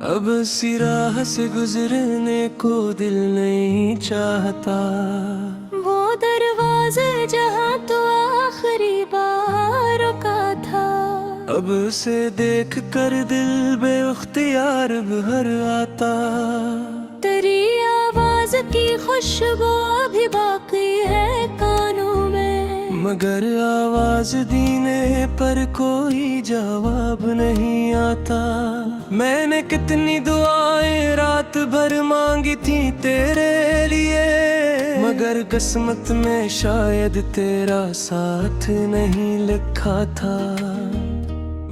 अब सी राह से गुजरने को दिल नहीं चाहता। वो दरवाजे जहाँ तो आखिरी बार रुका था, अब उसे देख कर दिल बेख्तियार भर आता। तेरी आवाज की खुशबू अभी बाकी है कानों में, मगर आवाज दीने पर कोई जवाब नहीं आता। मैंने कितनी दुआएं रात भर मांगी थी तेरे लिए, मगर किस्मत में शायद तेरा साथ नहीं लिखा था।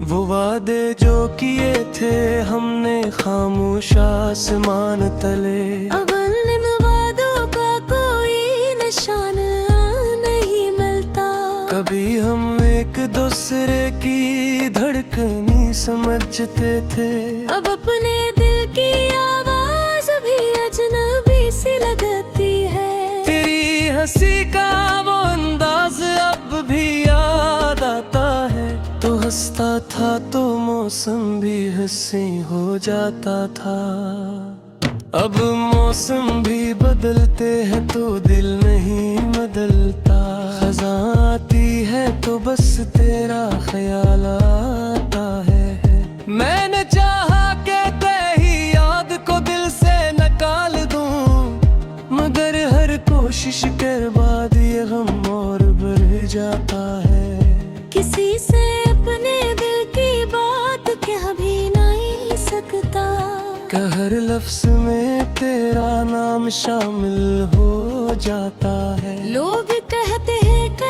वो वादे जो किए थे हमने खामोश आसमान तले, अब इन वादों का कोई निशान नहीं मिलता। कभी हम एक दूसरे की धड़कनी समझते थे, अब अपने दिल की आवाज भी अजनबी सी लगती है। तेरी हंसी का वो अंदाज अब भी याद आता है। तो हंसता था तो मौसम भी हंसी हो जाता था। अब मौसम भी बदलते हैं तो दिल नहीं बदलता। खज़ां आती है तो बस तेरा ख्याल आता है। मैंने चाहा कि तेरी याद को दिल से निकाल दूं, मगर हर कोशिश के बाद ये गम और बढ़ जाता है। किसी से अपने दिल की बात कह भी नहीं सकता, हर लफ्ज में तेरा नाम शामिल हो जाता है। लोग कहते हैं कि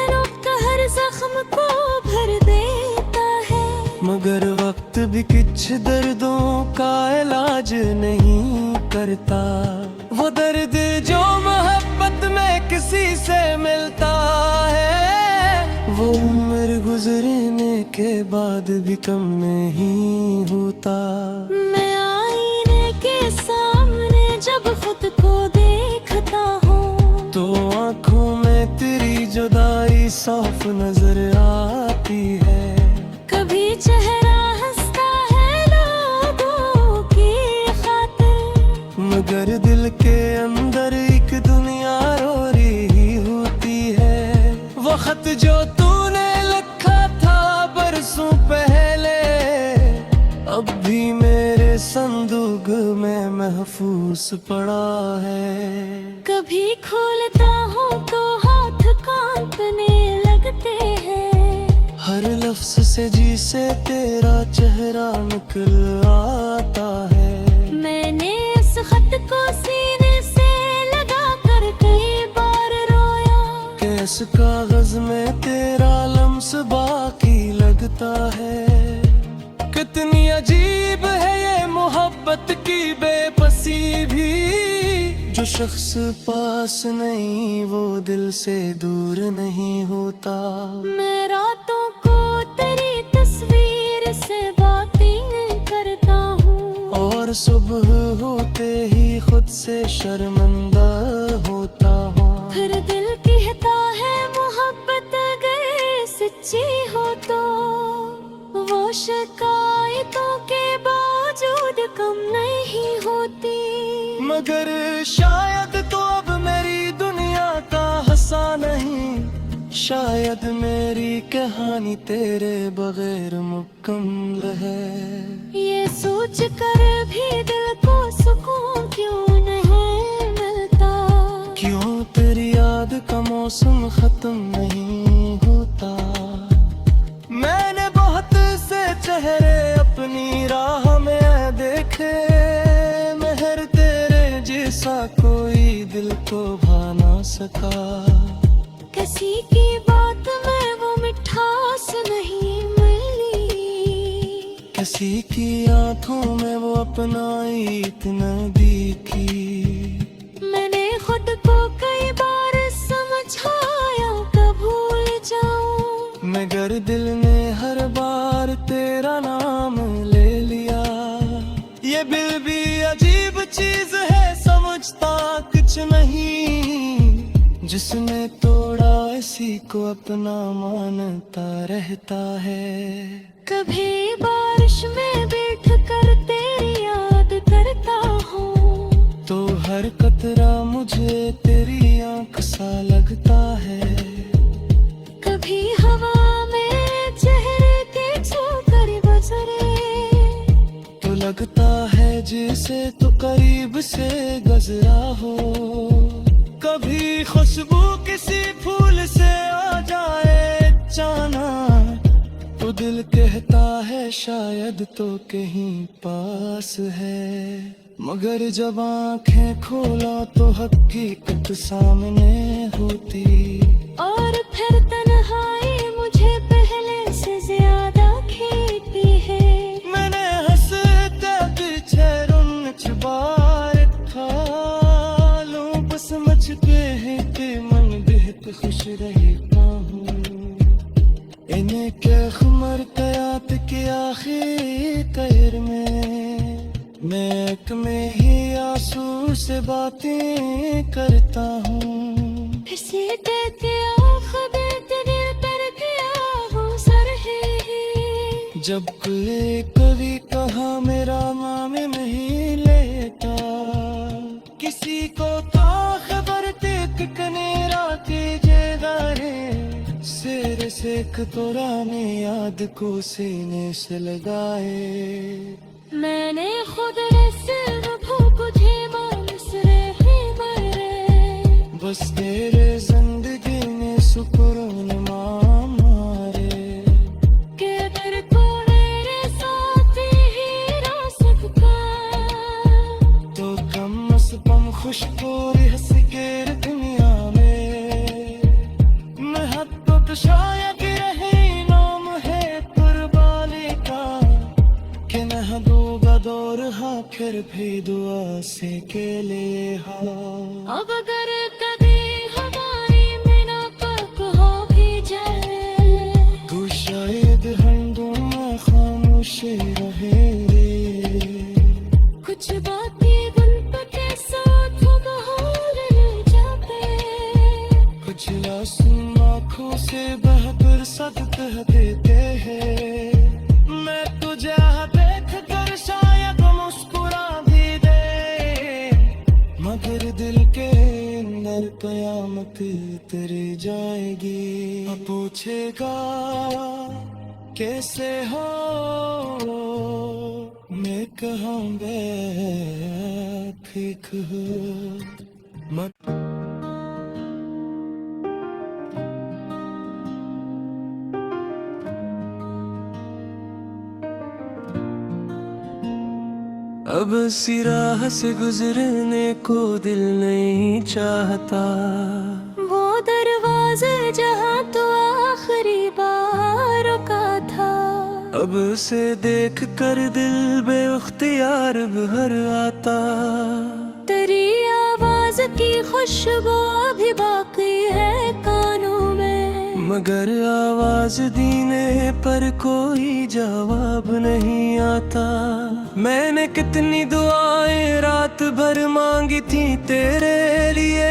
हर जख्म को भर देता है, मगर वक्त भी कुछ दर्दों का इलाज नहीं करता। वो दर्द जो मोहब्बत में किसी से मिलता है, वो उम्र गुजरने के बाद भी कम नहीं होता। मैं आईने के सामने जब खुद को देखता हूँ, तो आँखों में तेरी जुदाई साफ नजर आती है। कभी चेहरा हंसता है लोगों की खातिर, मगर दिल के अंदर एक दुनिया रो रही होती है। वो खत जो तूने लिखा था बरसों पहले, अब भी मेरे संदूक में महफूज पड़ा है। कभी खोलता हूँ तो हाथ कांपने लगते हैं, हर लफ्ज से जी से तेरा चेहरा निकल आता है। मैंने इस खत को सीने से लगा कर कई बार रोया, कि इस कागज में तेरा लम्स बाकी लगता है। कितनी अजीब है ये मोहब्बत की बेबसी भी, जो शख्स पास नहीं वो दिल से दूर नहीं होता। मैं रातों को तेरी तस्वीर से बातें करता हूँ, और सुबह होते ही खुद से शर्मिंदा होता हूँ। फिर दिल कहता है मोहब्बत अगर सच्ची हो तो वो शिकायतों के बावजूद कम नहीं होती। मगर शायद तो अब मेरी दुनिया का हंसा नहीं, शायद मेरी कहानी तेरे बगैर मुकम्मल है। ये सोच कर भी दिल को सुकून क्यों नहीं मिलता, क्यों तेरी याद का मौसम खत्म नहीं होता। मैंने बहुत से चेहरे अपनी राह में देखे, मेहर तेरे जैसा कोई दिल को भा ना सका। किसी की बात में वो मिठास नहीं मिली, किसी की आंखों में वो अपनाई इतना दिखी। मैंने खुद को कई बार समझाया कब भूल जाऊं, मगर दिल ने हर बार तेरा नाम ले लिया। ये दिल भी अजीब चीज है, समझता कुछ नहीं, जिसने तोड़ा इसी को अपना मानता रहता है। कभी बारिश में बैठ कर तेरी याद मुझे तेरी आंख सा लगता है। कभी हवा में चेहरे के छूकर गुजरे तो लगता है जैसे तो करीब से गुजरा हो। कभी खुशबू किसी फूल से आ जाए अचानक तो दिल कहता है शायद तो कहीं पास है। मगर जब आंखें खोला तो हकीकत सामने होती। और फिर तन्हाई मुझे पहले से ज्यादा खेती है। मैंने हंसते पीछे रुन छुपा रखा। लोग समझ के हैं कि मन बेहद खुश रहता हूँ। इन्हें क्या खमर कयात के आखिर कैर मैं एक में ही आंसू से बातें करता हूँ। किसी कहते खबर तेरे पर क्या हो सर है। जब कोई कभी कहा मेरा नाम नहीं लेता। किसी को तो खबर देख कनेरा के जेदारे सिर से कतोराने याद को सीने से लगाए। मैंने खुद रसल भूख तुझे मानस रहे मरे। बस तेरे जिंदगी ने सुकून मारे। के अगर को मेरे साथ ही रह सकता तो कम अस कम खुश पूरी हंस के दुनिया में। मैं हद तो शायद रहे नाम है कुर्बानी का। कि न दूंगा दौर हाँ फिर भी दुआ से के लिए हाँ। अब अगर कभी हमारी मुलाकात हो भी जाए तो शायद हम दोनों खामोश रहे रे। कुछ बातें दिल के साथ बहार जाते। कुछ आंसू आँखों से बहकर सद कह देते हैं। मैं तुझे देख कर शायद मुस्कुरा भी दे। मगर दिल के अंदर कयामत तेरी जाएगी। अब पूछेगा कैसे हो मैं कहाँ ठीक हूँ। मत अब इसी राह से गुजरने को दिल नहीं चाहता। वो दरवाजे जहाँ तो आखिरी बार रुका था। अब उसे देख कर दिल बेख्तियार भर आता। तेरी आवाज की खुशबू अभी बाकी है कानों में। मगर आवाज दीने पर कोई जवाब नहीं आता। मैंने कितनी दुआएं रात भर मांगी थी तेरे लिए।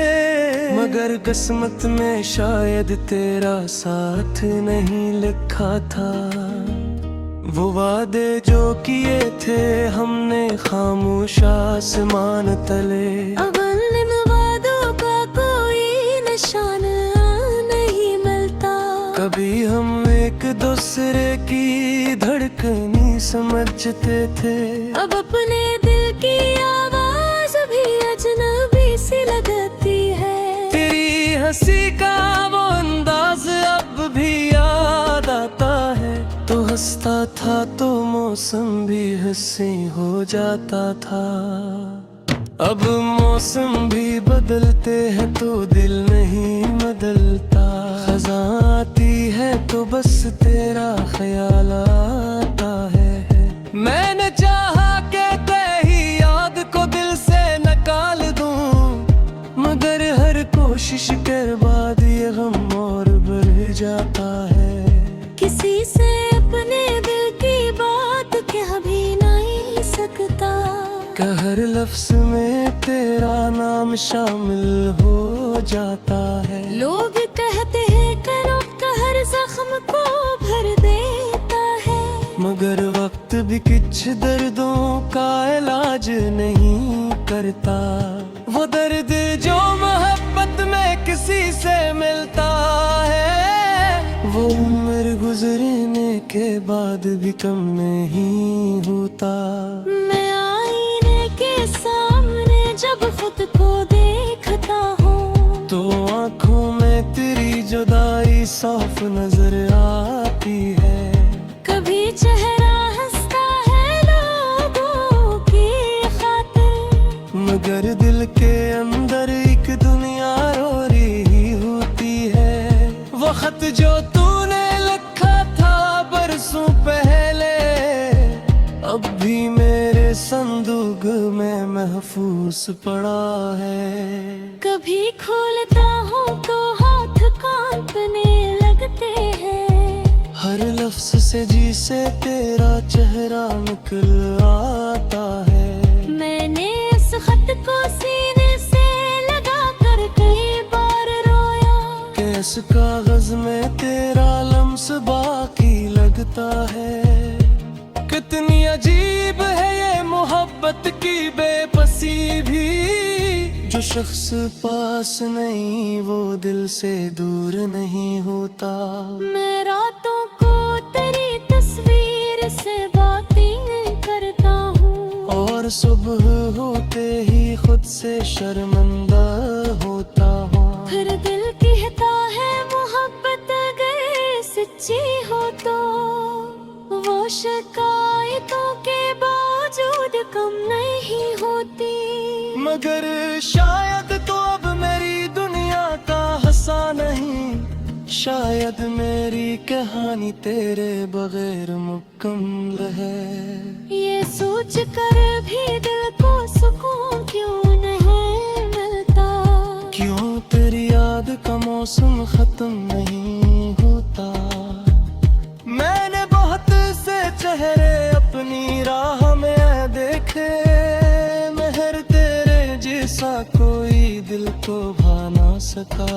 मगर किस्मत में शायद तेरा साथ नहीं लिखा था। वो वादे जो किए थे हमने खामोश आसमान तले। अब इन वादों का कोई निशान नहीं मिलता। कभी हम एक दूसरे की धड़कनी समझते थे। अब अपने दिल की आवाज भी अजनबी सी लगती है। तेरी हंसी का वो अंदाज अब भी याद आता है। तो हंसता था तो मौसम भी हंसी हो जाता था। अब मौसम भी बदलते हैं तो दिल नहीं बदलता। खज़ां आती है तो बस तेरा ख्याल आता है। मैंने चाहा कि तेरी याद को दिल से निकाल दूं। मगर हर कोशिश के बाद ये गम और बढ़ जाता है। किसी से अपने दिल की बात कह भी नहीं सकता। हर लफ्ज में तेरा नाम शामिल हो जाता है। लोग कहते हैं करो हर जख्म को भर देता है। मगर वक्त भी कुछ दर्दों का इलाज नहीं करता। वो दर्द जो के बाद भी कम नहीं होता। मैं आईने के सामने जब खुद को देखता हूँ तो आँखों में तेरी जुदाई साफ नजर आती है। कभी चेहरा हंसता है लोगों की खातिर, मगर दिल के अंदर एक दुनिया रो रही होती है। वो खत जो तूने लिखा था बरसों पहले अब भी मेरे संदूक में महफूज पड़ा है। कभी खोलता हूँ तो हाथ कांपने लगते हैं, हर लफ्ज से जी से तेरा चेहरा निकल आता है। मैंने इस खत को सीने से लगा कर कई बार रोया कि इस कागज में तेरा लम्स बाकी लगता है। कितनी अजीब है ये मोहब्बत की बेबसी भी, जो शख्स पास नहीं वो दिल से दूर नहीं होता। मैं रातों को तेरी तस्वीर से बातें करता हूँ और सुबह होते ही खुद से शर्मिंदा होता हूँ। फिर दिल कहता है मोहब्बत अगर सच्ची हो तो वो शिकायतों के बावजूद कम नहीं होती। मगर शायद तो अब मेरी दुनिया का हंसा नहीं, शायद मेरी कहानी तेरे बगैर मुकम्मल है। ये सोच कर भी दिल को सुकून क्यों नहीं मिलता, क्यों तेरी याद का मौसम खत्म नहीं होता। मैंने बहुत से चेहरे अपनी राह में देखे, मेहर तेरे जैसा कोई दिल को भा ना सका।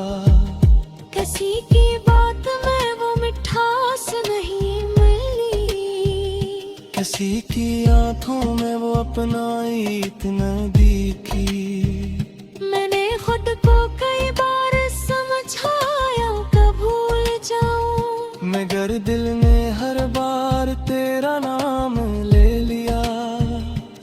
किसी की बात में वो मिठास नहीं मिली, किसी की आंखों में वो अपनाई इतना दिखी। मैंने खुद को कई बार समझाया कब भूल जाऊं, मगर दिल ने हर बार तेरा नाम ले लिया।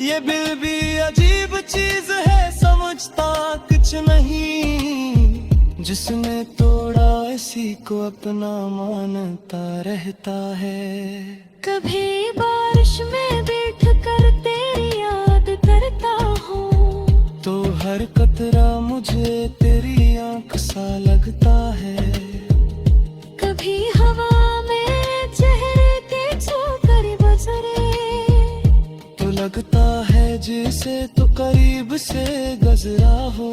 ये दिल भी अजीब चीज है, समझता कुछ नहीं, जिसने तोड़ा इसी को अपना मानता रहता है। कभी बारिश में बैठ कर तेरी याद करता हूँ तो हर कतरा मुझे तेरी आंख सा लगता है। कभी हवा में चेहरे के छूकर गुजरे तो लगता है जैसे तो करीब से गुजरा हो।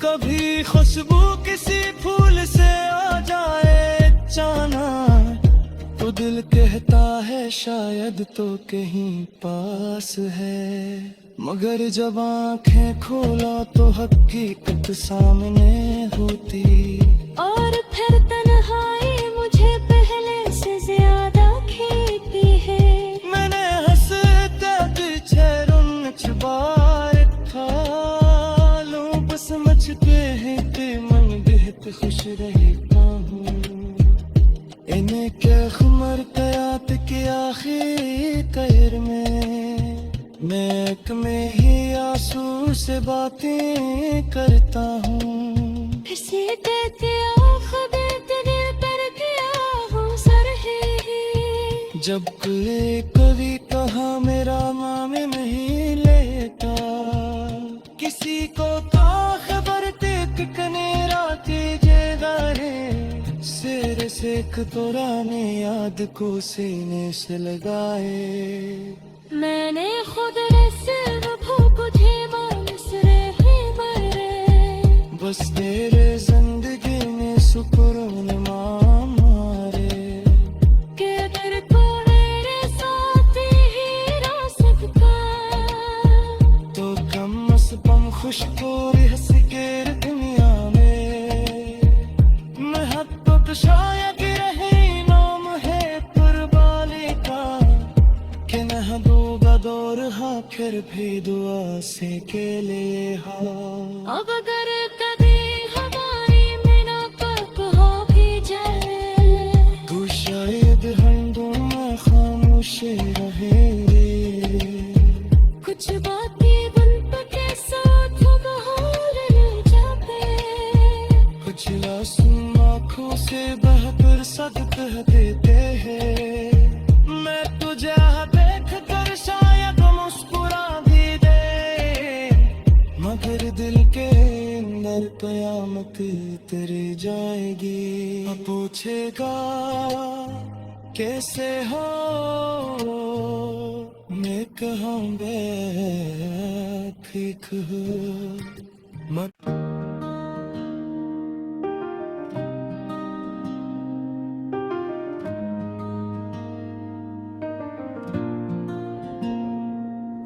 कभी खुशबू किसी फूल से आ जाए जाना तो दिल कहता है शायद तो कहीं पास है। मगर जब आंखें खोला तो हकीकत सामने होती, और फिर तन्हाई मुझे पहले से ज्यादा खेती है। मैंने हंसता पीछे रुन छुपाए था, लो बस मचते हैं ते मन बेहद खुश रहता हूँ। इन्हें क्या खमर कयात के आखिर तैर में, मैं एक में ही आंसू से बातें करता हूँ। किसी कहते खबर तेरे पर किया हूँ सर है, जब कोई कभी कहा मेरा नाम नहीं लेता, किसी को तो खबर तेक कनेरा तेजे गारे सिर से कतराने याद को सीने से लगाए। मैंने खुद ने सिर्फ भूख थे मानस रहे मरे, बस तेरे जिंदगी में सुकून मारे के अगर तो मेरे साथ ही रह सकता तो कम से कम खुश तो हंस के दुनिया में। महब्बत शायद रहे नाम है कुर्बानी का, कि महबूबा दौर हाँ फिर भी दुआ से के लिए हाँ। अब अगर कभी हमारी मुलाकात हो कह देते हैं। मैं तुझे देख कर शायद मुस्कुरा भी दे, मगर दिल के अंदर कयामत तेरी जाएगी। पूछेगा कैसे हो, मैं कहूँगा ठीक हूँ।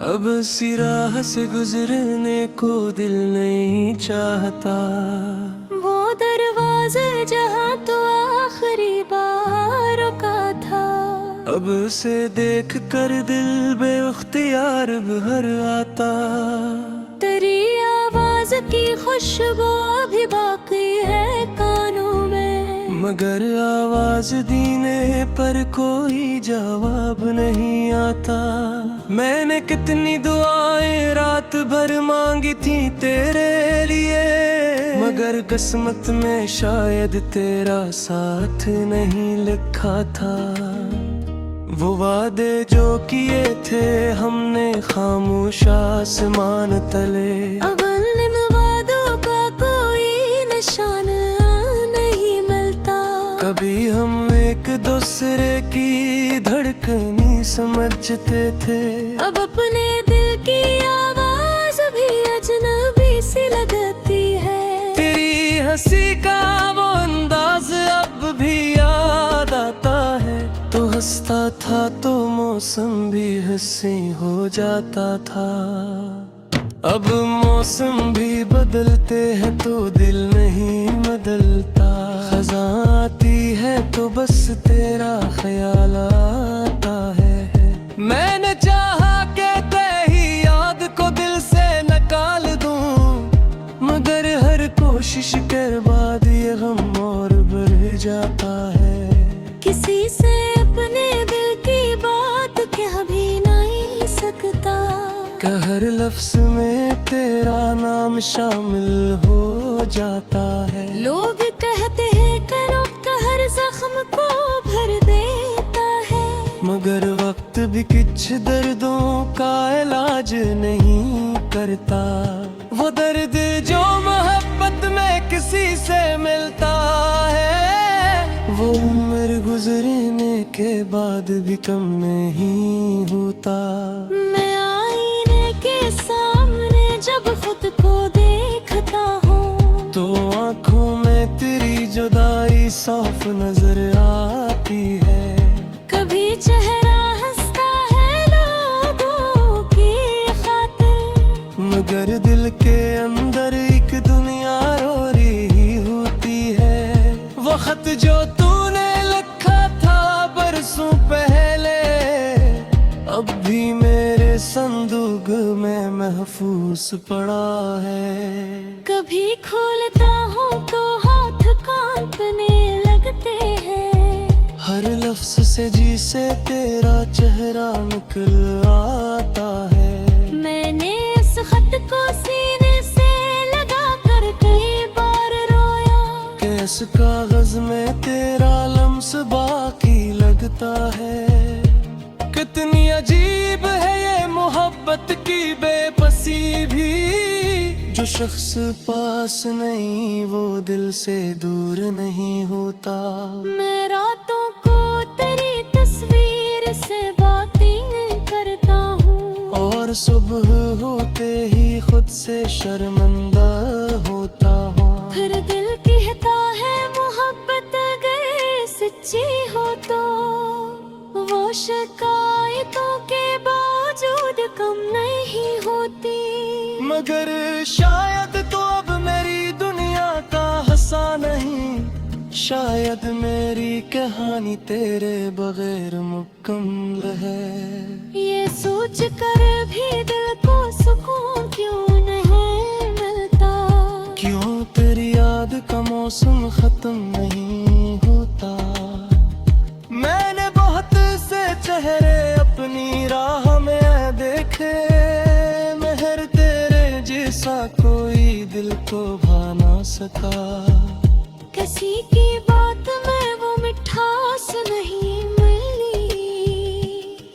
अब इसी राह से गुजरने को दिल नहीं चाहता। वो दरवाजे जहाँ तो आखिरी बार रुका था, अब उसे देख कर दिल बेख्तियार भर आता। तेरी आवाज की खुशबू अभी बाकी है कानों में, मगर आवाज दीने पर कोई जवाब नहीं आता। मैंने कितनी दुआएं रात भर मांगी थी तेरे लिए, मगर किस्मत में शायद तेरा साथ नहीं लिखा था। वो वादे जो किए थे हमने खामोश आसमान तले, अब इन वादों का कोई निशान नहीं मिलता। कभी हम एक दूसरे की धड़कनी समझते थे, अब अपने दिल की आवाज भी अजनबी सी लगती है। तेरी हंसी का वो अंदाज अब भी याद आता है। तो हंसता था तो मौसम भी हंसी हो जाता था। अब मौसम भी बदलते हैं तो दिल नहीं बदलता। खज़ां आती है तो बस तेरा ख्याल आता है। मैंने चाहा कि तेरी याद को दिल से निकाल दूं, मगर हर कोशिश कर बाद ये गम और बढ़ जाता है। किसी से अपने दिल की बात कह भी नहीं सकता, कि हर लफ्ज में तेरा नाम शामिल हो जाता है। लोग कहते हैं करो का हर जख्म को भर देता है, मगर वक्त भी कुछ दर्दों का इलाज नहीं करता। वो दर्द जो मोहब्बत में किसी से मिलता है, वो उम्र गुजरने के बाद भी कम नहीं होता। मैं आईने के सामने जब खुद को देखता हूँ, तो आँखों में तेरी जुदाई साफ नजर आती है। कभी चेहरा हंसता है लोगों की खातिर, मगर दिल के अंदर एक दुनिया रो रही होती है। वो खत जो तूने लिखा था बरसों पहले, अब भी मेरे संदूक में महफूज पड़ा है। कभी खोलता हूँ तो हाथ कांपने लगते हैं, हर लफ्ज से जी से तेरा चेहरा निकल आता है। मैंने इस खत को सीने से लगा कर कई बार रोया, कि इस कागज में तेरा लम्स बाकी लगता है। कितनी अजीब है ये मोहब्बत की बेबसी भी, जो शख्स पास नहीं वो दिल से दूर नहीं होता। मैं रातों को तेरी तस्वीर से बातें करता हूँ, और सुबह होते ही खुद से शर्मिंदा होता हूँ। फिर दिल कहता है मोहब्बत अगर सच्ची हो तो वो शिकायतों के बावजूद कम नहीं होती। मगर शायद तो अब मेरी दुनिया का हंसा नहीं, शायद मेरी कहानी तेरे बगैर मुकम्मल है। ये सोच कर भी दिल को सुकून क्यों नहीं मिलता, क्यों तेरी याद का मौसम खत्म नहीं होता। मैंने बहुत से चेहरे अपनी राह में देखे, मेहर तेरे जैसा कोई दिल को भा ना सका। किसी की बात में वो मिठास नहीं मिली।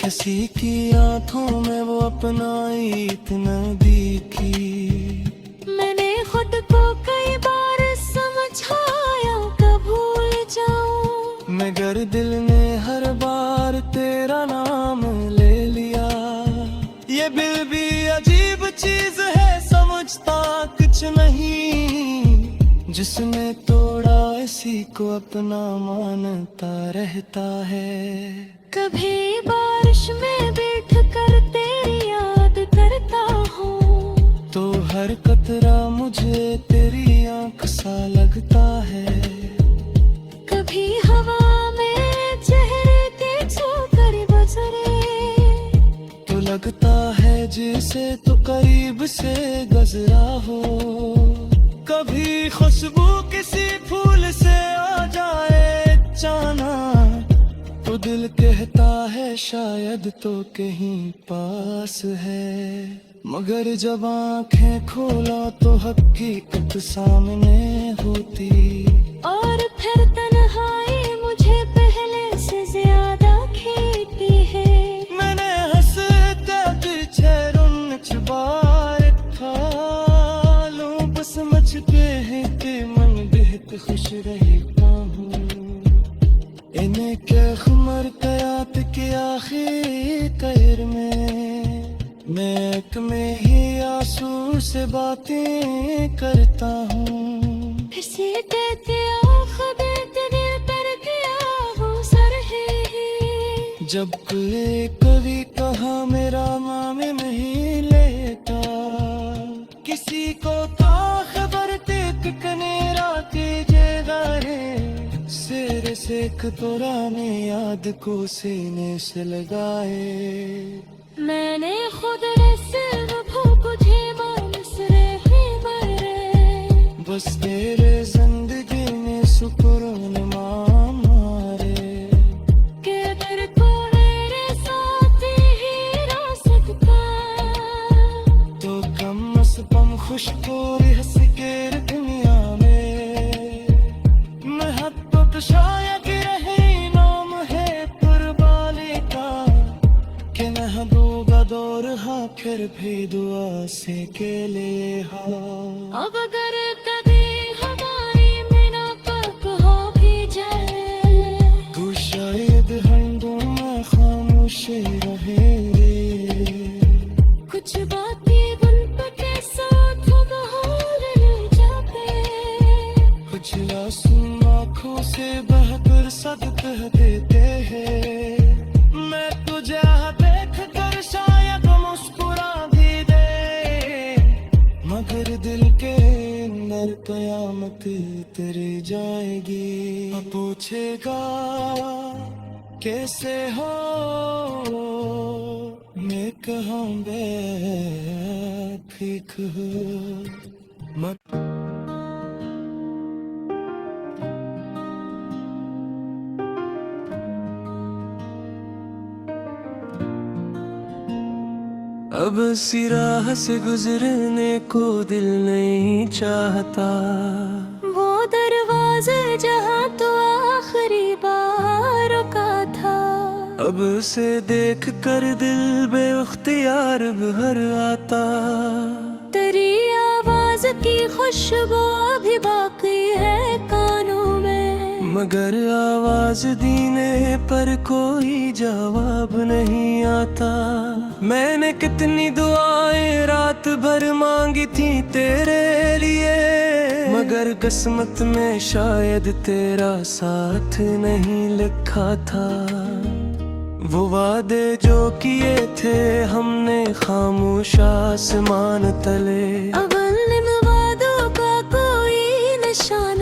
किसी की आंखों में वो अपनाई इतना दिखी। मैंने खुद को कई बार समझाया कब भूल जाऊं, मगर दिल ने हर बार तेरा नाम ले लिया। ये दिल भी अजीब चीज है, समझता कुछ नहीं। जिसने तोड़ा इसी को अपना मानता रहता है। कभी बारिश में बैठ कर तेरी याद करता हूँ, तो हर कतरा मुझे तेरी आंख सा लगता है। कभी हवा में चेहरे के छूकर गुजरे, तो लगता है जैसे तो करीब से गुजरा हो। कभी खुशबू किसी फूल से आ जाए अचानक, तो दिल कहता है शायद तो कहीं पास है। मगर जब आंखें खोला तो हकीकत सामने होती। और फिर तन्हाई मुझे पहले से ज्यादा खेती है। मैंने हंसते पीछे रुन छुपाए था, लो बस समझते हैं कि मन बेहद खुश रहता हूँ। इन्हें क्या खमर कयात के आखिर कैर में एक में ही आंसू से बातें करता हूँ। किसी कहते खबर तेरे पर गया हो सर है। जब कोई कभी कहा मेरा मामे नहीं लेता, किसी को था खबर तेक कनेरा के जगारे। सिर से पुराने याद को सीने से लगाए। मैंने खुद सिर्फ भूख तुझे मानस रहे मरे। बस तेरे जिंदगी में सुकून मारे। के दर को मेरे साथ ही रास्ता का, तो कम से कम खुश को हंस के दुनिया में। मैं हद तो शायद रहे नाम है कुर्बानी का, कि महबूबा दौर हाँ फिर भी दुआ से के लिए हाँ। अब अगर कभी हमारी मीना पक हो भी जाए, तू शायद हंगों में खामोश रहे। कुछ बातें दिल पे के साथ बहार ले जाते, कुछ आंसू आँखों से बहकर सदका देते हैं। मैं तुझे देख कर शायद मुस्कुरा भी दे, मगर दिल के अंदर कयामत तेरी जाएगी। अब पूछेगा कैसे हो, मैं कहाँ ठीक हूँ। मत अब सी राह से गुजरने को दिल नहीं चाहता। वो दरवाजे जहाँ तो आखिरी बार रुका था, अब उसे देख कर दिल बेख्तियार भर आता। तेरी आवाज की खुशबू अभी बाकी है कानों में, मगर आवाज दीने पर कोई जवाब नहीं आता। मैंने कितनी दुआएं रात भर मांगी थी तेरे लिए, मगर किस्मत में शायद तेरा साथ नहीं लिखा था। वो वादे जो किए थे हमने खामोश आसमान तले, अब इन वादों का कोई निशान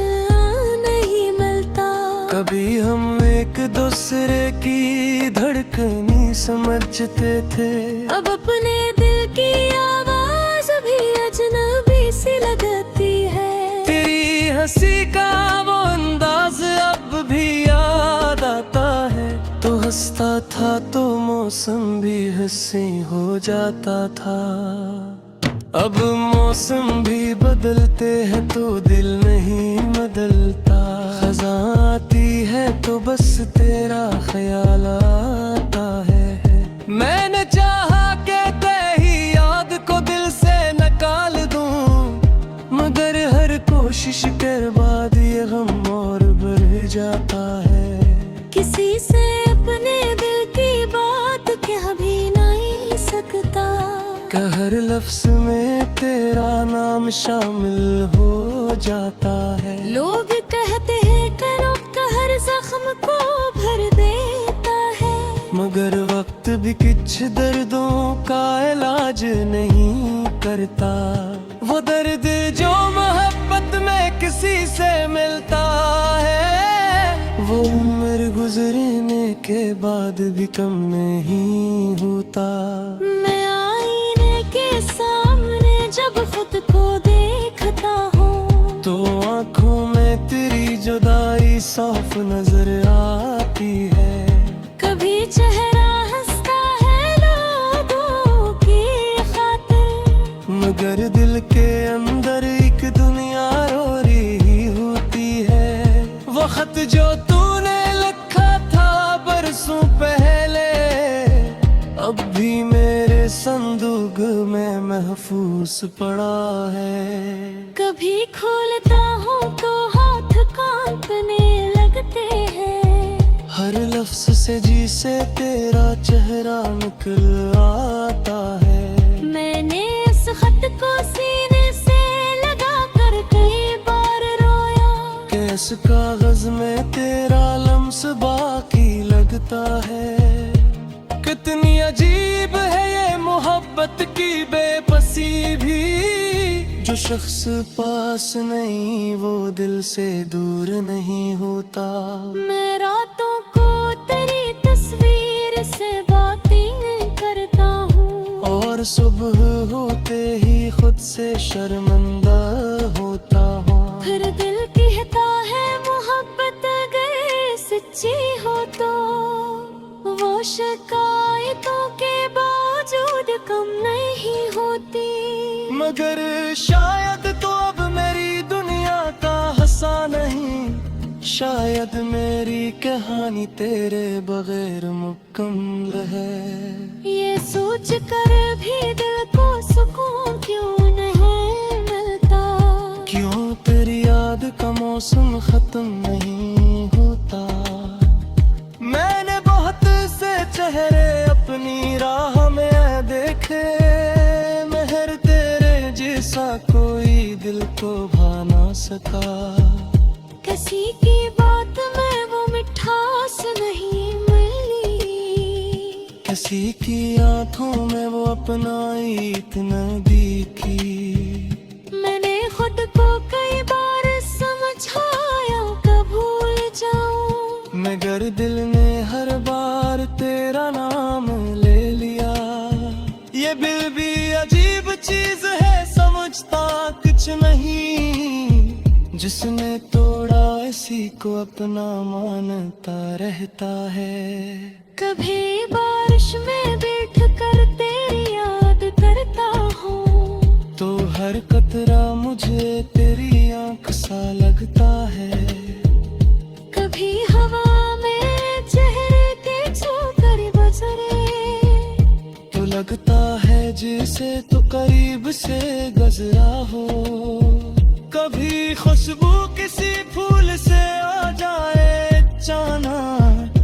नहीं मिलता। कभी हम एक दूसरे की धड़कनी समझते थे, अब अपने दिल की आवाज भी अजनबी सी लगती है। तेरी हंसी का वो अंदाज अब भी याद आता है। तो हंसता था तो मौसम भी हंसी हो जाता था। अब मौसम भी बदलते हैं तो दिल नहीं बदलता। खज़ां आती है तो बस तेरा ख्याल आता है। मैंने चाहा कि तेरी याद को दिल से निकाल दूं, मगर हर कोशिश कर बाद ये गम और बढ़ जाता है। किसी से अपने दिल की बात कह भी नहीं सकता, कि हर लफ्ज में तेरा नाम शामिल हो जाता है। लोग कहते हैं करो हर जख्म को भर देता है, मगर वक्त भी कुछ दर्दों का इलाज नहीं करता। वो दर्द जो मोहब्बत में किसी से मिलता है, वो उम्र गुजरने के बाद भी कम नहीं होता। मैं आईने के सामने जब खुद को देखता हूँ, तो आँखों में तेरी जुदाई साफ नजर आती है। कभी चेहरा हंसता है लोगों की खातिर, मगर दिल के अंदर एक दुनिया रो रही होती है। वो खत जो तूने लिखा था बरसों पहले, अब भी मेरे संदूक में महफूज पड़ा है। कभी खोलता हूँ तो हाथ कांपने लगते हैं, हर लफ्ज से जी से तेरा चेहरा निकल आता है। मैंने इस खत को सीने से लगा कर कई बार रोया, कि इस कागज में तेरा लम्स बाकी लगता है। कितनी अजीब है ये मोहब्बत की बेबसी भी, जो शख्स पास नहीं वो दिल से दूर नहीं होता। मैं रातों को तेरी तस्वीर से बातें करता हूँ, और सुबह होते ही खुद से शर्मिंदा होता हूँ। फिर दिल कहता है मोहब्बत अगर सच्ची हो तो वो शिकायतों के बावजूद कम नहीं होती। मगर शायद तो अब मेरी दुनिया का हंसा नहीं, शायद मेरी कहानी तेरे बगैर मुकम्मल है। ये सोच कर भी दिल को सुकून क्यों नहीं मिलता, क्यों तेरी याद का मौसम खत्म नहीं होता। मैंने बहुत से चेहरे अपनी राह में देखे, मेहर तेरे जैसा कोई दिल को भा ना सका। किसी की बात में वो मिठास नहीं मिली, किसी की आंखों में वो अपनाई इतना दिखी। मैंने खुद को कई बार समझाया कब भूल जाऊं, मगर दिल ने हर बार तेरा नाम ले लिया। ये दिल भी अजीब चीज है, समझता कुछ नहीं, जिसने तोड़ा इसी को अपना मानता रहता है। कभी बारिश में बैठ कर तेरी याद करता हूँ, तो हर कतरा मुझे तेरी आंख सा लगता है। कभी हवा में चेहरे के छूकर गुजरे, तो लगता है जैसे तो करीब से गुजरा हो। कभी खुशबू किसी फूल से आ जाए अचानक,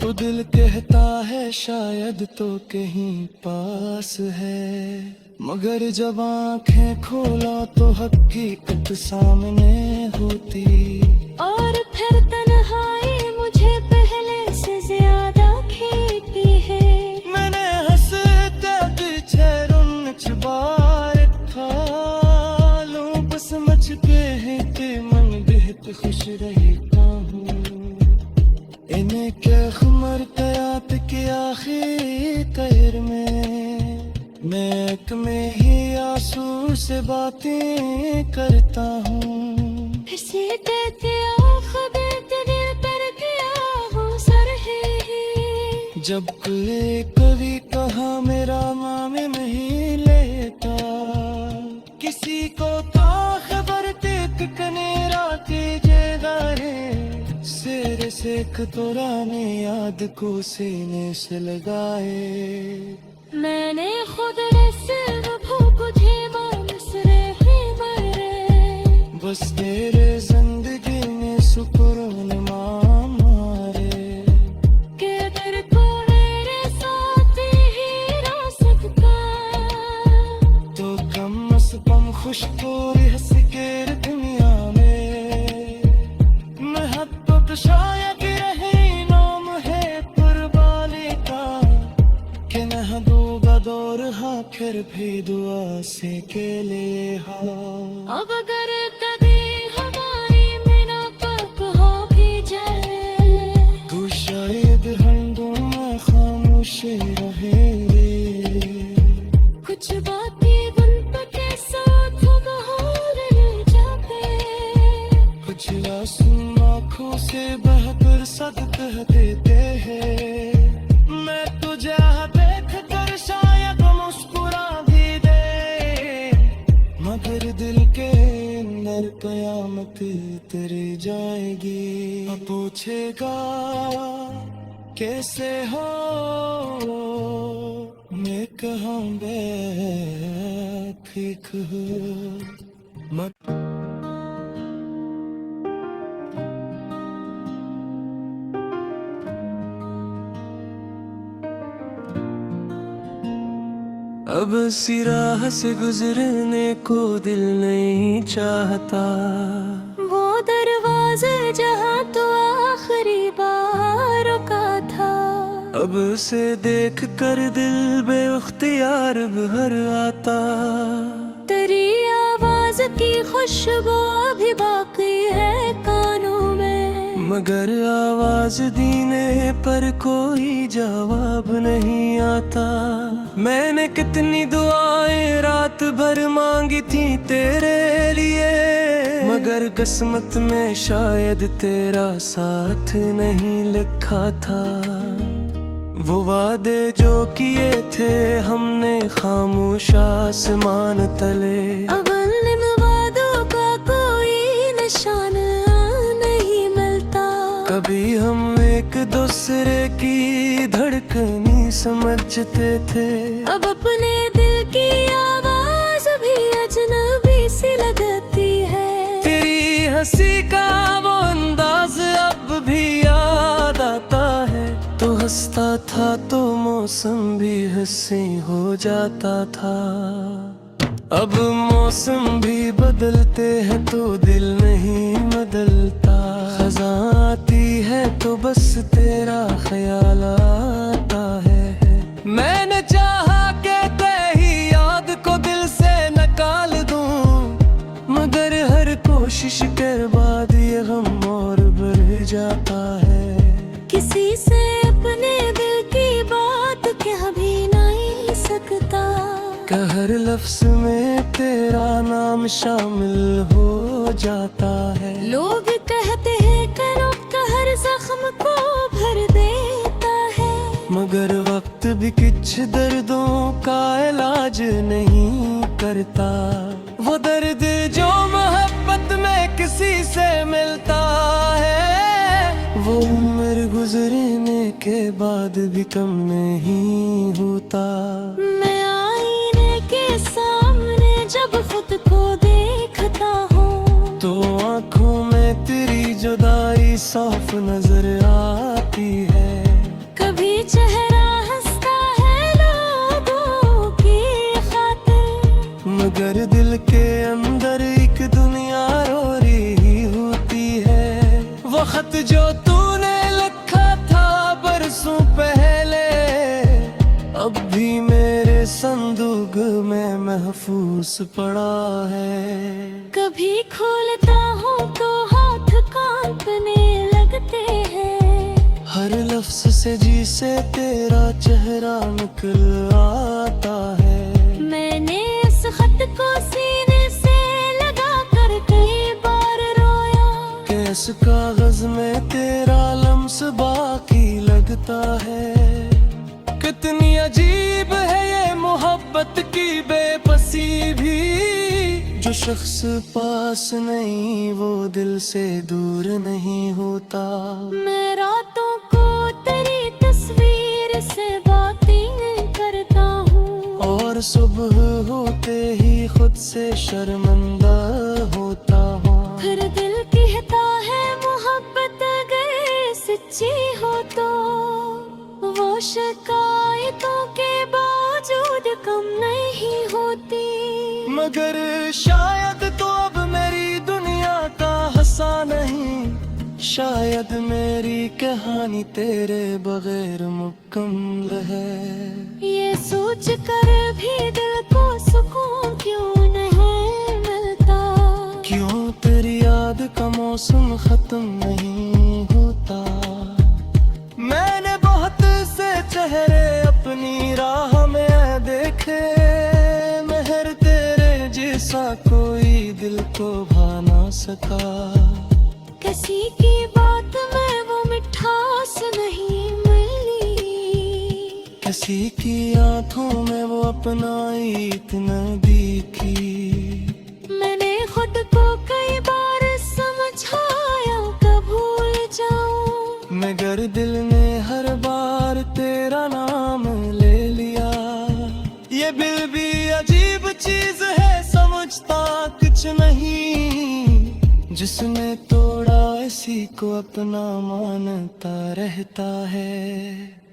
तो दिल कहता है शायद तो कहीं पास है। मगर जब आंखें खोला तो हकीकत सामने होती, और फिर तन्हाई मुझे पहले से ज्यादा खेती है। मैंने हंसते पीछे रुन छुपाए था, लूं बस समझ के है कि मन बेहद खुश रहता हूँ। इन्हें क्या खमर कयात के आखिरी तैर मैं एक में ही आंसू से बातें करता हूँ। किसी कहते आखिर तेरे पर क्या हो सर है, जब कोई कभी कहा मेरा नाम नहीं लेता, किसी को था खबर देख कनेरा के जगह शेर से एक पुराने याद को सीने से लगाए। मैंने खुद सिर्फ भूख थी मानस रहे मरे, बस तेरे जिंदगी में सुकून मारे के दर को मेरे साथ ही रह सकता, तो कम से कम खुश तो हंस के दुनिया में मोहब्बत शायद रहे नाम है कुर्बानी का, कि न दूंगा दौर हाँ फिर भी दुआ से के लिए हाँ। अब अगर कभी हमारी मुलाकात हो भी जाए, तू शायद हम दोनों खामोश रहेंगे, कुछ बातें दिल के साथ बाहर ले जाते, कुछ आंसू आँखों से बहकर सदका देते हैं। मैं तुझे देख कर शायद मुस्कुरा भी दे, मगर दिल के अंदर कयामत तेरी जाएगी। अब पूछेगा कैसे हो, मैं कहाँ ठीक हूँ मत। अब इसी राह से गुजरने को दिल नहीं चाहता, वो दरवाजे जहाँ तो आखिरी बार रुका था, अब उसे देख कर दिल बेख्तियार भर आता। तेरी आवाज की खुशबू अभी बाकी है कानों में, मगर आवाज दीने पर कोई जवाब नहीं आता। मैंने कितनी दुआएं रात भर मांगी थी तेरे लिए, मगर किस्मत में शायद तेरा साथ नहीं लिखा था। वो वादे जो किए थे हमने खामोश आसमान तले, अब इन वादों का कोई निशान नहीं मिलता। कभी हम एक दूसरे की धड़कनी समझते थे, अब अपने दिल की आवाज भी अजनबी सी लगती है। तेरी हंसी का वो अंदाज अब भी याद आता है, तो हंसता था तो मौसम भी हंसी हो जाता था। अब मौसम भी बदलते हैं तो दिल नहीं बदलता, खज़ां आती है तो बस तेरा ख्याल आता है। मैंने चाहा कि तेरी याद को दिल से निकाल दूं, मगर हर कोशिश के बाद ये गम और बढ़ जाता है। किसी से अपने दिल की बात कह भी नहीं सकता, हर लफ्ज में तेरा नाम शामिल हो जाता है। लोग कहते हैं करो हर जख्म को भर देता है, मगर वक्त भी कुछ दर्दों का इलाज नहीं करता। वो दर्द जो मोहब्बत में किसी से मिलता है, वो उम्र गुजरने के बाद भी कम नहीं होता। मैं आईने के सामने जब खुद को देखता हूँ, तो आँखों में तेरी जुदाई साफ नजर आती है। कभी चेहरा हंसता है लोगों की खातिर, मगर दिल के अंदर एक दुनिया रो रही होती है। वो खत जो तूने लिखा था बरसों पहले, अब भी मेरे संदूक में महफूज पड़ा है। कभी खोलता हूँ तो हाथ कांपने लगते हैं, हर लफ्ज से जी से तेरा चेहरा निकल आता है। मैंने इस खत को सीने से लगा कर कई बार रोया, कि इस कागज में तेरा लम्स बाकी लगता है। कितनी अजीब है ये मोहब्बत की बेबसी भी, जो शख्स पास नहीं वो दिल से दूर नहीं होता। मैं रातों को तेरी तस्वीर से बातें करता हूँ, और सुबह होते ही खुद से शर्मिंदा होता हूँ। फिर दिल कहता है मोहब्बत अगर सच्ची हो तो वो शिकायतों के बावजूद कम नहीं होती। मगर शायद तो अब मेरी दुनिया का हंसा नहीं, शायद मेरी कहानी तेरे बगैर मुकम्मल है। ये सोच कर भी दिल को सुकून क्यों नहीं मिलता, क्यों तेरी याद का मौसम खत्म नहीं होता। मैंने बहुत से चेहरे अपनी राह में देखे, मेहर तेरे जैसा कोई दिल को भा ना सका। किसी की बात में वो मिठास नहीं मिली, किसी की आंखों में वो अपनाई इतना दिखी। मैंने खुद को कई बार समझाया कब भूल जाऊं, मगर दिल ने हर बार तेरा नाम ले लिया। ये दिल भी अजीब चीज है, समझता कुछ नहीं, जिसने तोड़ा इसी को अपना मानता रहता है।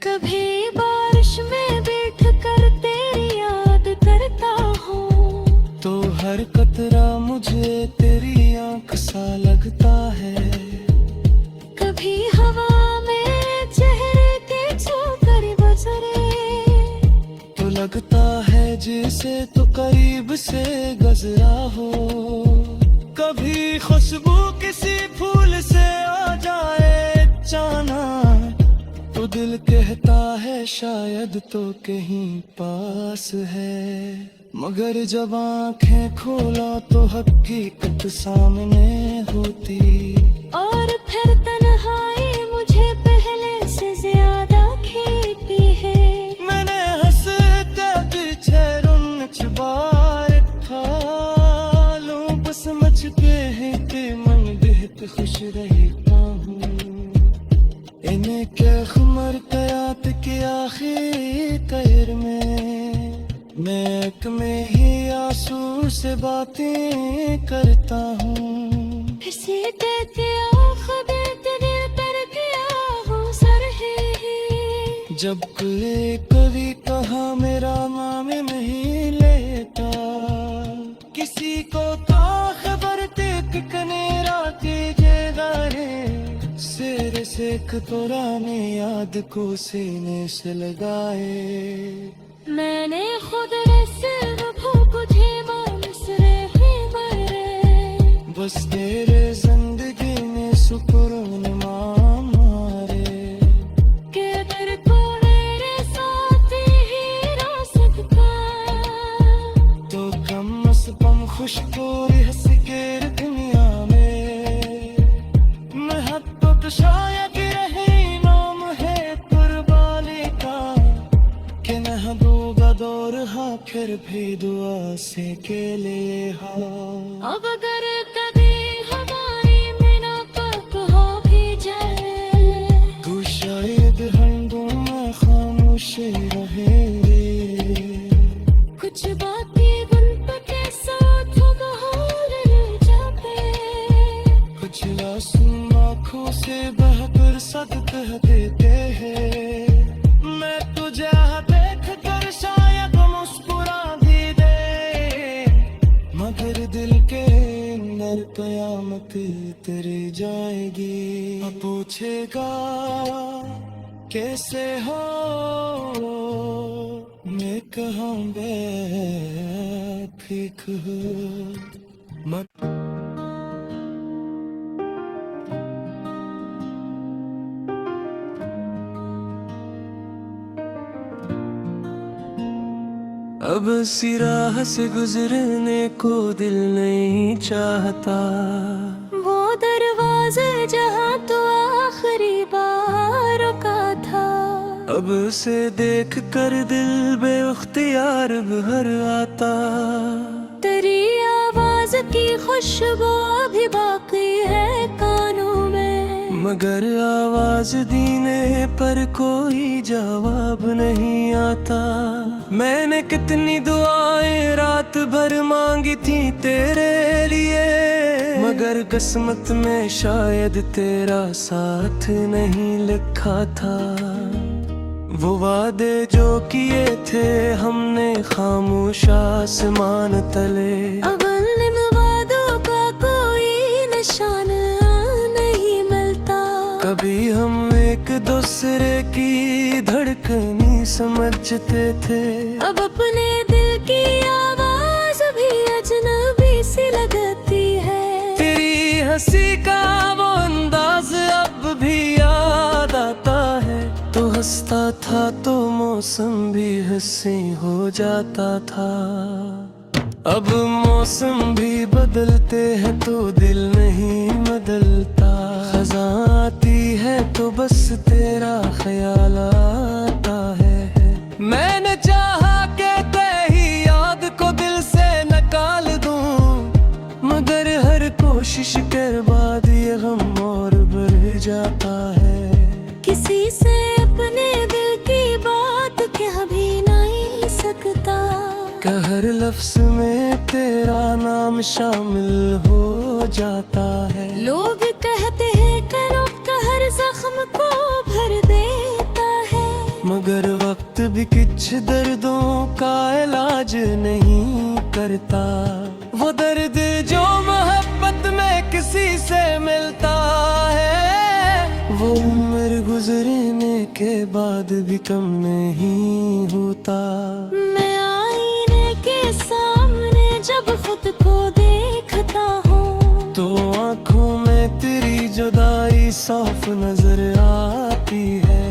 कभी बारिश में बैठ कर तेरी याद करता हूँ, तो हर कतरा मुझे तेरी आंख सा लगता है। कभी हवा में चेहरे के छूकर गुजरे, तो लगता है जैसे तो करीब से गुजरा हो। कभी खुशबू किसी फूल से आ जाए अचानक, तो दिल कहता है शायद तो कहीं पास है। मगर जब आंखें खोला तो हकीकत सामने होती, और फिर तन्हाई मुझे पहले से ज्यादा खेती है। मैंने हंसते पीछे रुन छुपाए ठालू, बस मचते हैं कि मन बेहद खुश रहता हूँ। इन्हें क्या खमर कयात के आखिर तैर मैं एक में ही आंसू से बातें करता हूँ। किसी कहते खबर तेरे पर गया हो सर है, जब कोई कभी कहा मेरा नाम नहीं लेता, किसी को था खबर तेक कनेरा के जेदारे, सिर से पुराने याद को सीने से लगाए। मैंने खुद सिर्फ भूख थे मानस रहे मरे, बस तेरे जिंदगी में सुकून मारे, के दर को मेरे साथ ही रा सकता, तो कम अस कम खुश को हंस के दुनिया में। महब्बत शायद रहे नाम है कुर्बानी का, कि महबूबा दौर हाँ फिर भी दुआ से के लिए हाँ। अब अगर कभी हमारी मुलाकात हो भी जाए, तू शायद हम में खामोश रहे, कुछ बातें बुन के साथ बाहर जाते, कुछ आंसू आँखों से बहकर सद कह देते हैं। मैं तुझे देख कर शायद मुस्कुरा भी दे, मगर दिल के अंदर कयामत तेरी जाएगी। अब पूछेगा कैसे हो, मैं कहूँ ठीक हो मत। अब इसी राह से गुजरने को दिल नहीं चाहता, वो दरवाजा जहाँ तो आखिरी बार रुका था, अब उसे देख कर दिल बेख्तियार भर आता। तेरी आवाज रोज की खुशबू अभी बाकी है कानों में, मगर आवाज देने पर कोई जवाब नहीं आता। मैंने कितनी दुआएं रात भर मांगी थी तेरे लिए, मगर किस्मत में शायद तेरा साथ नहीं लिखा था। वो वादे जो किए थे हमने खामोश आसमान तले, अब इन वादों का कोई निशान नहीं मिलता। कभी हम एक दूसरे की धड़कनी समझते थे, अब अपने दिल की आवाज भी अजनबी सी लगती है। तेरी हंसी का वो अंदाज अब भी याद आता है। तो हंसता था तो मौसम भी हंसी हो जाता था। अब मौसम भी बदलते हैं तो दिल नहीं बदलता। खज़ां आती है तो बस तेरा ख्याल आता है। मैंने चाहा कि तेरी याद को दिल से निकाल दूं, मगर हर कोशिश के बाद ये गम और बढ़ जाता है। किसी से अपने दिल की बात कह भी नहीं सकता, कि हर लफ्ज में तेरा नाम शामिल हो जाता है। लोग कहते हैं करों का हर जख्म को भर देता है, मगर वक्त भी कुछ दर्दों का इलाज नहीं करता। वो दर्द जो मोहब्बत में किसी से मिलता है, वो उम्र गुजरने के बाद भी कम नहीं होता। मैं आईने के सामने जब खुद को देखता हूँ, तो आँखों में तेरी जुदाई साफ नजर आती है।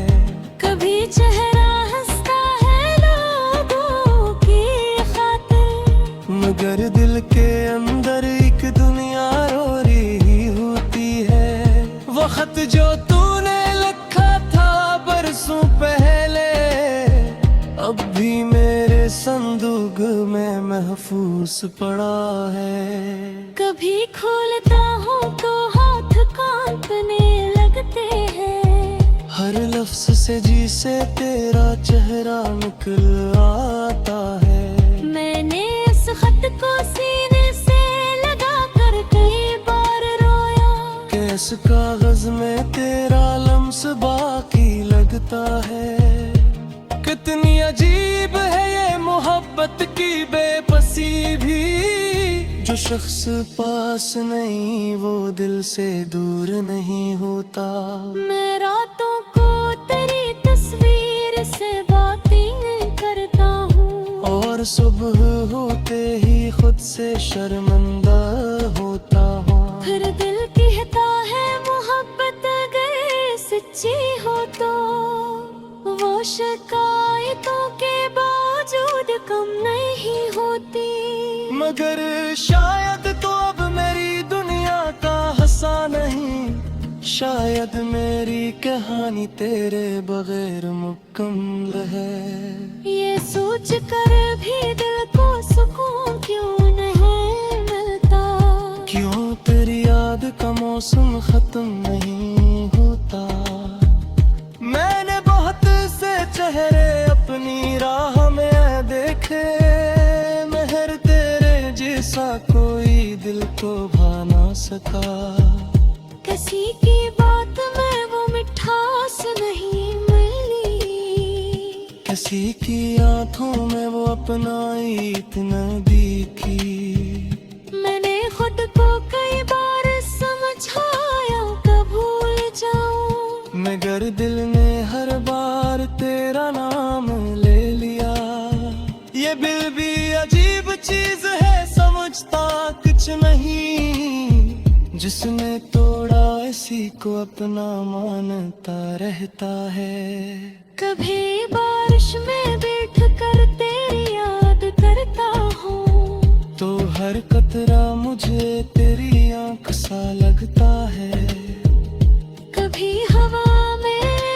कभी चेहरा हंसता है लोगों की खातिर, मगर दिल के अंदर एक दुनिया रो रही होती है। वो खत जो तूने लिखा था बरसों पहले, अब भी मेरे संदूक में महफूज पड़ा है। कभी खोलता हूँ तो हाथ कांपने लगते हैं, हर लफ्ज से जी से तेरा चेहरा निकल आता है। मैंने इस खत को सीने से लगा कर कई बार रोया, कि इस कागज में तेरा लम्स बाकी लगता है। कितनी अजीब है ये मोहब्बत की बेबसी भी, जो शख्स पास नहीं वो दिल से दूर नहीं होता। मैं रातों को तेरी तस्वीर से बातें करता हूँ, और सुबह होते ही खुद से शर्मिंदा होता हूँ। फिर दिल कहता है मोहब्बत अगर सच्ची हो तो वो शिकायतों के बावजूद कम नहीं होती। मगर शायद तो अब मेरी दुनिया का हंसा नहीं, शायद मेरी कहानी तेरे बगैर मुकम्मल है। ये सोच कर भी दिल को सुकून क्यों नहीं मिलता, क्यों तेरी याद का मौसम खत्म नहीं होता। मैंने बहुत से चेहरे अपनी राह में देखे, मेहर तेरे जैसा कोई दिल को भा ना सका। किसी की बात में वो मिठास नहीं मिली, किसी की आंखों में वो अपनाई इतना दिखी। मैंने खुद को कई बार समझाया कब भूल जाऊं, मगर दिल ने हर बार तेरा नाम ले लिया। ये दिल भी अजीब चीज है, समझता कुछ नहीं, जिसने तोड़ा इसी को अपना मानता रहता है। कभी बारिश में बैठ कर तेरी याद करता हूँ, तो हर कतरा मुझे तेरी आंख सा लगता है। कभी हवा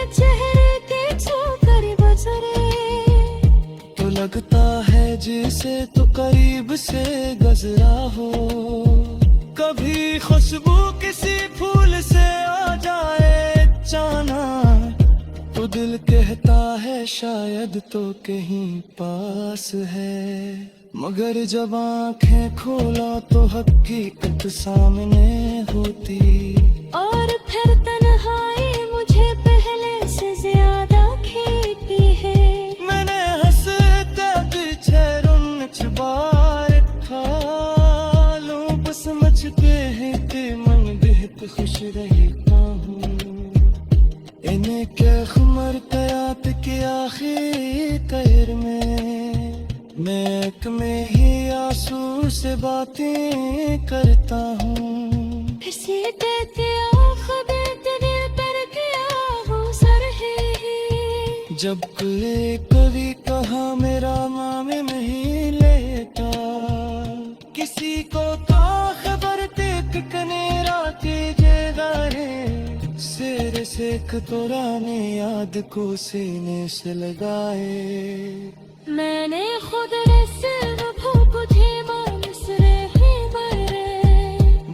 चेहरे के छू कर गुजरे, तो लगता है जिसे तो करीब से गजरा हो। कभी खुशबू किसी फूल से आ जाए जाना, तो दिल कहता है शायद तो कहीं पास है। मगर जब आंखें खोला तो हकीकत सामने होती, और फिर तन्हाई मुझे पहले से ज्यादा खींचती है। मैंने हंसते पीछे रुन छुपाए खालू, बस मचते हैं कि मन बेहद खुश रहता हूँ। इन्हें क्या खमर कयात के आखिर कैर मैं में ही आंसू से बातें करता हूँ। किसी कहते खबर तेरे पर क्या हो सर है। जब कोई कभी कहा मेरा नाम नहीं लेता, किसी को तो खबर देख कनेरा के जेगारे शेर सेख तोराने याद को सीने से लगाए। मैंने खुद रसल भूख थी मानस रहे मरे,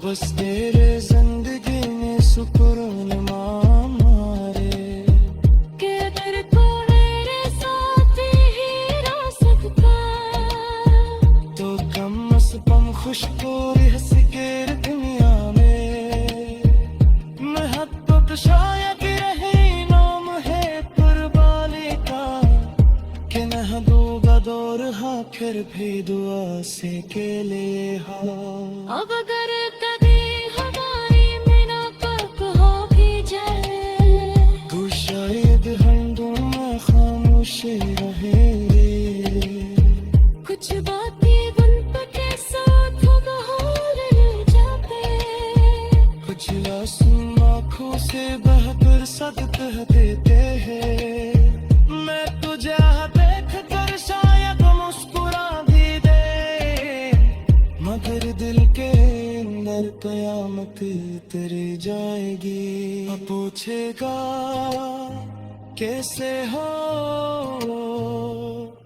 बस तेरे जिंदगी में सुकून मारे के दर को मेरे साथ ही रो सकता, तो कम से कम खुश को हंस के दुनिया में मैं हद तो शायद रहे नाम है कुर्बानी का, कि न दूंगा दौर हाँ फिर भी दुआ से के लिए हाँ। अब अगर कभी हमारी मुलाकात हो भी जाए, तू शायद हम दोनों खामोश रहे। कुछ बातें बन पके साथ बहार जाते, कुछ आंसू आँखों से बहकर सदके देते हैं। मैं तुझे देख कर शायद मुस्कुरा भी दे, मगर दिल के अंदर कयामत तेरी जाएगी। अब पूछेगा कैसे हो,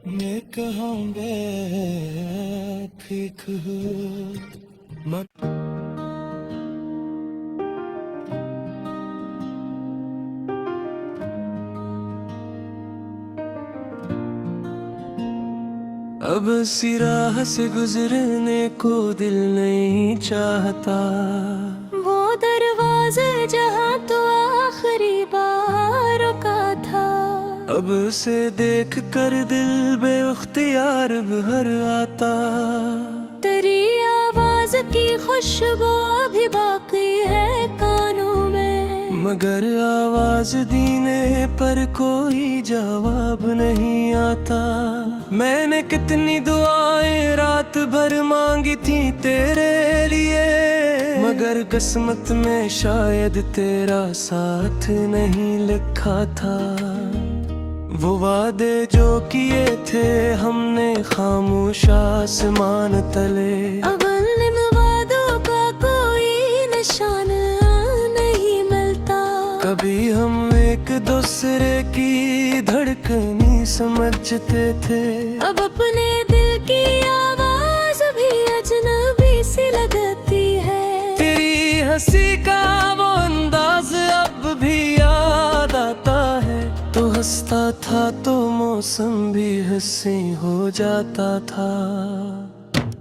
मैं कहूँगा ठीक हूँ। अब इसी राह से गुजरने को दिल नहीं चाहता, वो दरवाजे जहाँ तो आखिरी बार रुका था। अब उसे देख कर दिल बेख्तियार भर आता, तेरी आवाज की खुशबू अभी बाकी है कानों में, मगर आवाज दीने पर कोई जवाब नहीं आता। मैंने कितनी दुआएं रात भर मांगी थी तेरे लिए, मगर किस्मत में शायद तेरा साथ नहीं लिखा था। वो वादे जो किए थे हमने खामोश आसमान तले, अब इन वादों का कोई निशान नहीं मिलता। कभी हम एक दूसरे की धड़कनी समझते थे, अब अपने दिल की आवाज भी अजनबी सी लगती है। तेरी हंसी का वो अंदाज अब भी याद आता है, तो हंसता था तो मौसम भी हंसी हो जाता था।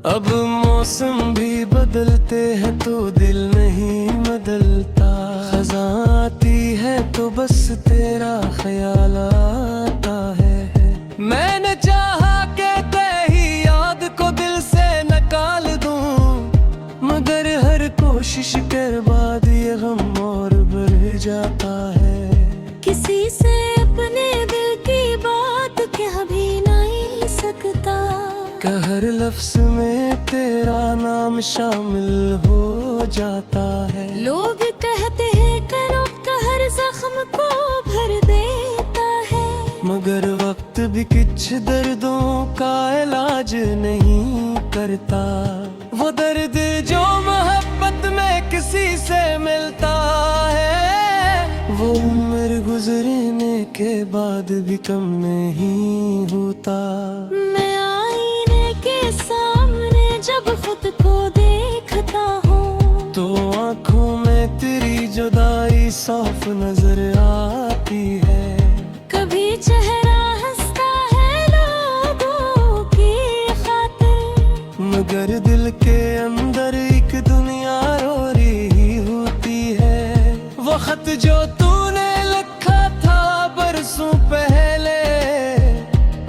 अब मौसम भी बदलते हैं तो दिल नहीं बदलता, खज़ां आती है तो बस तेरा ख्याल आता है। मैंने चाहा कि तेरी याद को दिल से निकाल दूं, मगर हर कोशिश कर बाद ये गम और बढ़ जाता है। किसी से अपने दिल की बात कह भी नहीं सकता, कि हर लफ्ज में तेरा नाम शामिल हो जाता है। लोग कहते हैं करों का हर जख्म को भर देता है, मगर वक्त भी कुछ दर्दों का इलाज नहीं करता। वो दर्द जो मोहब्बत में किसी से मिलता है, वो उम्र गुजरने के बाद भी कम नहीं होता। मैं आईने देखता हूँ तो आंखों में तेरी जुदाई साफ नजर आती है। कभी चेहरा हंसता है लोगों की खातिर, मगर दिल के अंदर एक दुनिया रो रही होती है। वो खत जो तूने लिखा था बरसों पहले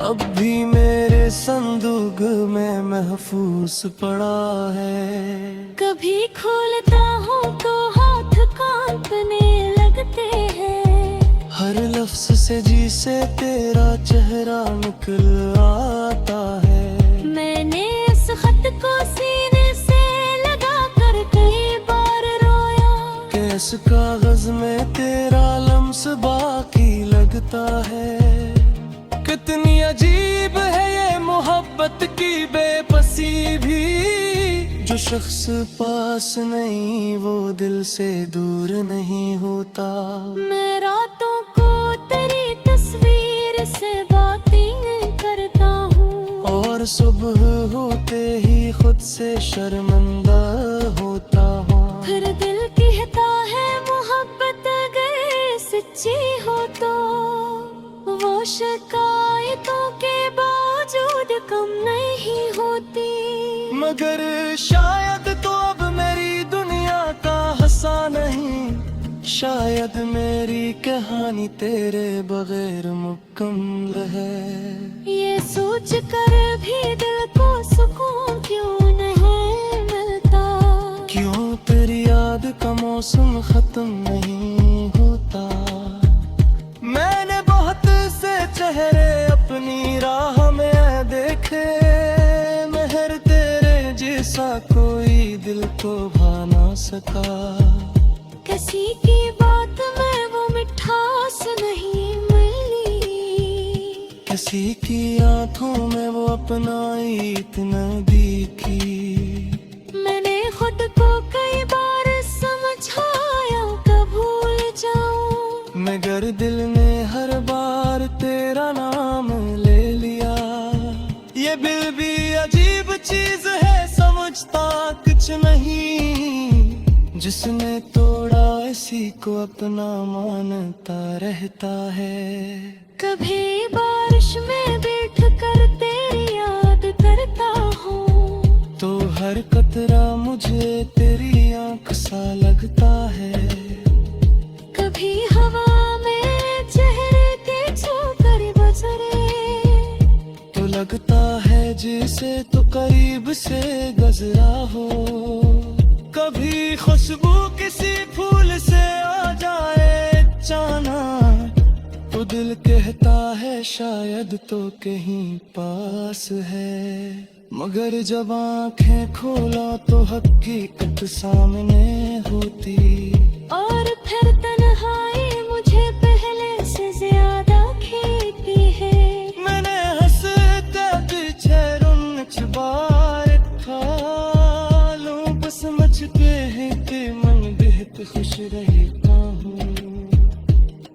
अब भी मेरे संदूक में महफूज पड़ा है। कभी खोलता हूँ तो हाथ कांपने लगते हैं, हर लफ्ज से जी से तेरा चेहरा निकल आता है। मैंने इस खत को सीने से लगा कर कई बार रोया, किस कागज में तेरा लम्स बाकी लगता है। कितनी अजीब है ये मोहब्बत की बेबसी भी, जो शख्स पास नहीं वो दिल से दूर नहीं होता। मैं रातों को तेरी तस्वीर से बातें करता हूँ, और सुबह होते ही खुद से शर्मिंदा होता हूँ। फिर दिल कहता है मोहब्बत अगर सच्ची हो तो वो शिकायतों के बावजूद कम नहीं होती। मगर शायद तो अब मेरी दुनिया का हंसा नहीं, शायद मेरी कहानी तेरे बगैर मुकम्मल है। ये सोच कर भी दिल को सुकून क्यों नहीं मिलता, क्यों तेरी याद का मौसम खत्म नहीं होता। मैंने बहुत से चेहरे अपनी राह में देखे, मेहर तेरे जैसा कोई दिल को भा ना सका। किसी की बात में वो मिठास नहीं मिली, किसी की आंखों में वो अपनाई इतना देखी। मैंने खुद को कई बार समझाया कब भूल जाऊं, मगर दिल ने हर बार तेरा नाम ले लिया। ये दिल भी अजीब चीज है, समझता कुछ नहीं, जिसने तोड़ा इसी को अपना मानता रहता है। कभी बारिश में बैठ कर तेरी याद करता हूँ, तो हर कतरा मुझे तेरी आंख सा लगता है। कभी हवा में चेहरे के छूकर गुजरे, तो लगता है जैसे तो करीब से गुजरा हो। कभी खुशबू किसी फूल से आ जाए अचानक, तो दिल कहता है शायद तो कहीं पास है। मगर जब आंखें खोला तो हकीकत सामने होती, और फिर तन्हाई मुझे पहले से ज्यादा खेती है। मैंने हंसते पीछे रुन छुपाए खालूं, बस समझते हैं कि मन बेहद खुश रहता हूँ।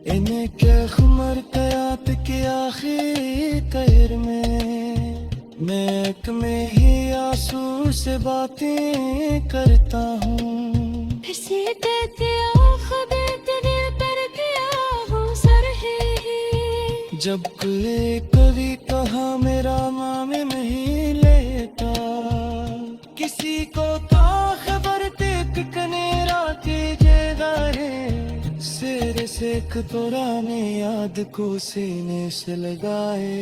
इन्हें क्या खुमर कयात के आखिर कैर मैं एक में ही आंसू से बातें करता हूँ। फिर से कहते आखिर तेरे पर गया हूँ सर है, जब कोई कभी कहा मेरा मामे नहीं लेता, किसी को था खबर देख कनेरा के जगारे, सिर से पुराने याद को सीने से लगाए।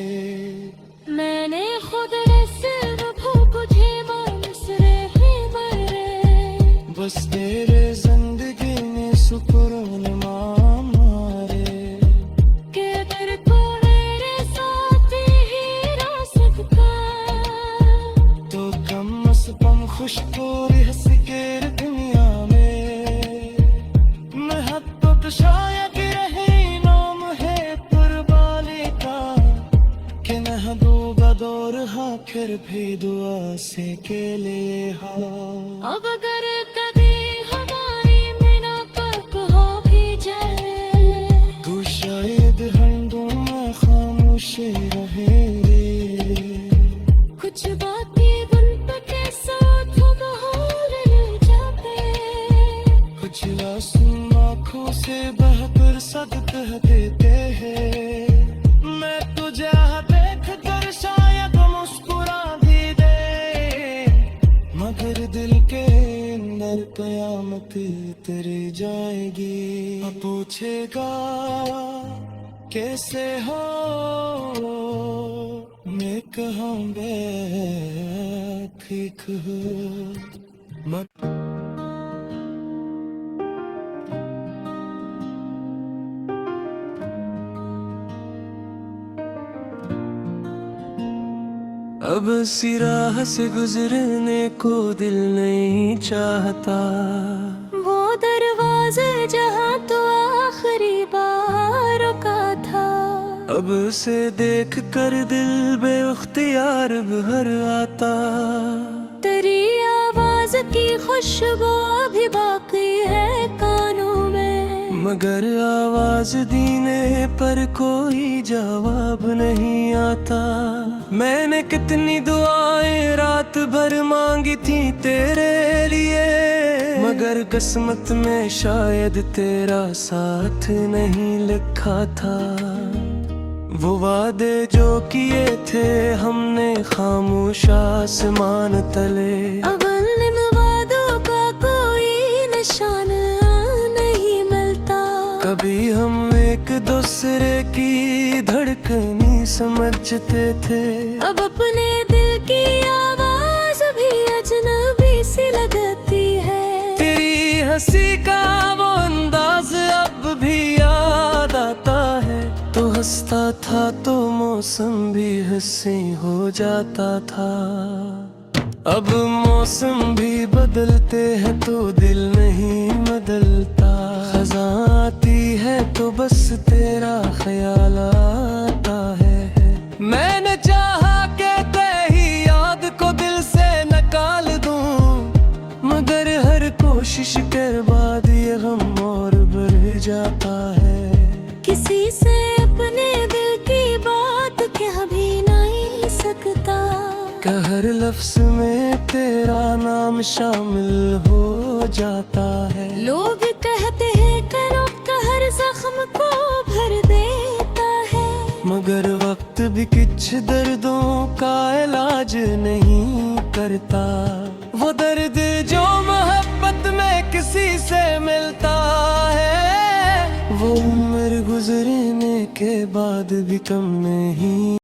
मैंने खुद सिर भूख तुझे मानस रहे मरे, बस तेरे जिंदगी ने सुकून मारे, के अगर तू मेरे साथ ही रह सकता, तो कम से कम खुश तो हंस के दुनिया में। मोहब्बत शायद रहे नाम है कुर्बानी का, कि न डूबा दौर हाँ फिर भी दुआ से के लिए हाँ। अब अगर कभी हमारी मुलाकात हो भी जाए, तू शायद हरदम में खामोश रहे, कुछ बातें दिल पे के साथ हम आँखों से बहकर सदकह देते हैं। मैं तुझे देख कर शायद मुस्कुरा भी दे, मगर दिल के अंदर कयामत तेरी जाएगी। अब पूछेगा कैसे हो, मैं कहाँ ठीक हूँ। अब सी राह से गुजरने को दिल नहीं चाहता, वो दरवाजे जहाँ तो आखिरी बार रुका था। अब उसे देख कर दिल बेख्तियार भर आता। तेरी आवाज की खुशबू अभी बाकी है कानों में, मगर आवाज दीने पर कोई जवाब नहीं आता। मैंने कितनी दुआएं रात भर मांगी थी तेरे लिए, मगर किस्मत में शायद तेरा साथ नहीं लिखा था। वो वादे जो किए थे हमने खामोश आसमान तले, अब इन वादों का कोई निशान नहीं मिलता। कभी हम एक दूसरे की धड़कनी समझते थे, अब अपने दिल की आवाज भी अजनबी सी लगती है। तेरी हंसी का वो अंदाज अब भी याद आता है। तो हंसता था तो मौसम भी हंसी हो जाता था। अब मौसम भी बदलते हैं तो दिल नहीं बदलता। खज़ां आती है तो बस तेरा ख्याल आता है। मैंने चाहा कि तेरी याद को दिल से निकाल दूं, मगर हर कोशिश के बाद ये गम और बढ़ जाता है। किसी से अपने दिल की बात कह भी नहीं सकता, कि हर लफ्ज में तेरा नाम शामिल हो जाता है। लोग कहते हैं कि हर जख्म को भर देता है, मगर वक्त भी कुछ दर्दों का इलाज नहीं करता। वो दर्द जो मोहब्बत में किसी से मिलता है, वो उम्र गुजरने के बाद भी कम नहीं